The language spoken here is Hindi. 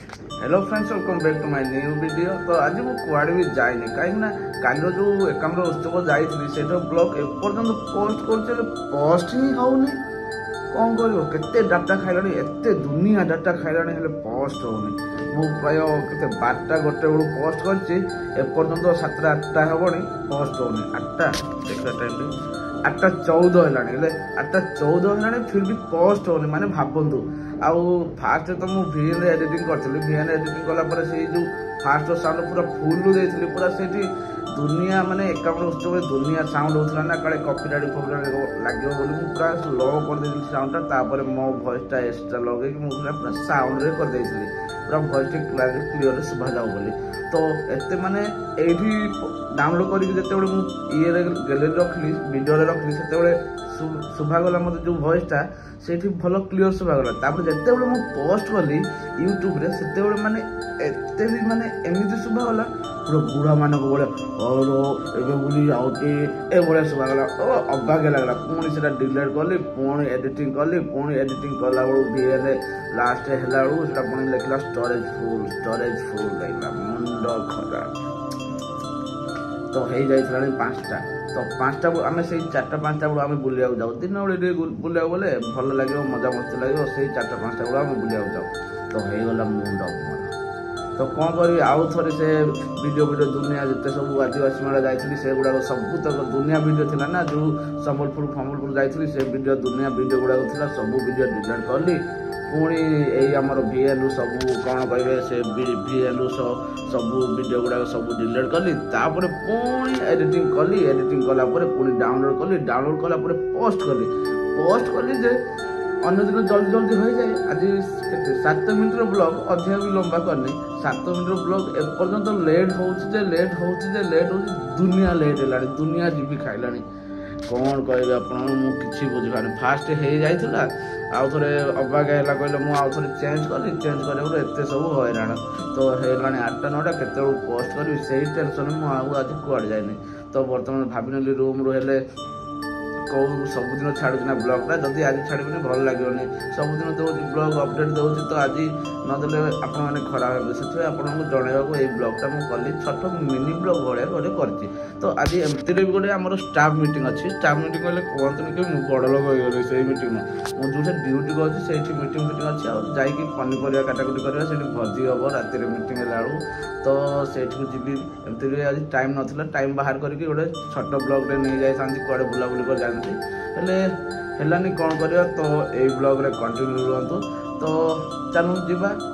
Hello friends, welcome back to my new video. तो आज मु कुआडे भी जाइनी कहीं काल जो 51 उत्सव जाइली से ब्लॉग एपर्तंत पोस्ट कर पोस्ट ही होनी कौन कर डाटा खाइलानी एत दुनिया डाटा खाइलानी पोस्ट होनी। मु प्राय के 12टा गोटे बेलू पोस्ट करपर्यंत 7टा 8टा हेनी पोस्ट होनी। 8टा देखा टाइम 8:14 है 8:14 है फिर भी पोस्ट होनी माने भावतु। आउ फास्ट तो मुझे वीएन एडिटिंग करी वीएन एडिटिंग कलापर से जो फास्ट साउंड पूरा फुल देती पूरा से दुनिया माने 51 उत्सव दुनिया साउंड होता ना काले कॉपीराइट लगे बोली पूरा लो कर साउंडटा तापर मो वॉइसटा एक्सट्रा लगे पूरा साउंड रे कर पूरा वॉइस क्लियर शुभा जाओ बोली। तो एत माने एठी डाउनलोड करके ये गैलरी रखली वीडियो रखली से शुभागला मत जो वॉइसटा से भल क्लीयर शुभागला। जिते मुझे पोस्ट कली यूट्यूब रे से माने एत भी माने एमती शुभागला पूरा बुढ़ा मान बोली आउे शुभागला अबाग्या लगला। पुणी से डिलीट कली पुणी एडिटिंग कला वीएन लास्ट है पुणी लिखला स्टोरेज फुल लगला मुंड खराब। तो हो जाइए 5टा तो 5टा आम से 4टा 5टा बेलू आम बुलिया जाऊ दिन बेले बुलिया गले भल लगे मजा मस्ती लगे से 4टा 5टा बेलू आम बुलिया जाऊ। तो हो गला मुंड तो कौन करी आउ थे से वीडियो दुनिया जिते सब आदिवासी मेला जाइली से गुड़ाक सब तक दुनिया वीडियो थिला ना जो सम्बलपुर जाइली से वीडियो दुनिया वीडियो गुड़ाक थिला सब वीडियो डिलीट कली। पुणी यही आमर वीएलयू सब कौन कहे से वीएलयू सब वीडियो गुड़ाक सब डिलीट कली तापर पुणी एडिटिंग कलापर पुणी डाउनलोड कलापर पोस्ट कली जे अन्य दिन जल्दी हो जाए। आज 7 मिनट ब्लॉग अधिक भी लंबा करनी 7 मिनट ब्लॉग एपर्तंत लेट हो दुनिया लेट है दुनिया जीवी खाइलानी कौन कहे आपड़ी बुझीपारे। फास्ट हो जाता आउ थे अबाग्या है कहले मुझे चेंज कर एत सब हैरान। तो है 8टा 9टा के पोस्ट करी से टेंशन मुझे आज कुआड़े जाए। तो बर्तमान भाभी रूम रू हेले कौ सबुदिन छाड़ूना ब्लॉगटा जदि आज छाड़बी भल लगे सबुदिन दूसरी ब्लॉग अपडेट दूसरी तो आज नदेले आपने खराब हे से आपको जनवाक ये ब्लॉगटा मुझे कली छोट मिनी ब्लॉग भाया गोटे कर। तो आज एमती भी गोटे आम स्टाफ मीटिंग अच्छी स्टाफ मीटिंग कले कहते कि बड़ लोक हो से मीटिंग मुझे जो ड्यूटी करी से मीटिंग अच्छी आई पनीपरिया काटाकुटी करवा से भोजी हम राति मीटिंग है तो से जी एमती आज टाइम नाला टाइम बाहर करके गोटे छोट ब्लॉग नहीं जाती कुआड़े बुलाबुली कर जाती कौन कर। तो यही ब्लॉग रे कंटिन्यू रुहतु। तो चलू जीवा कौन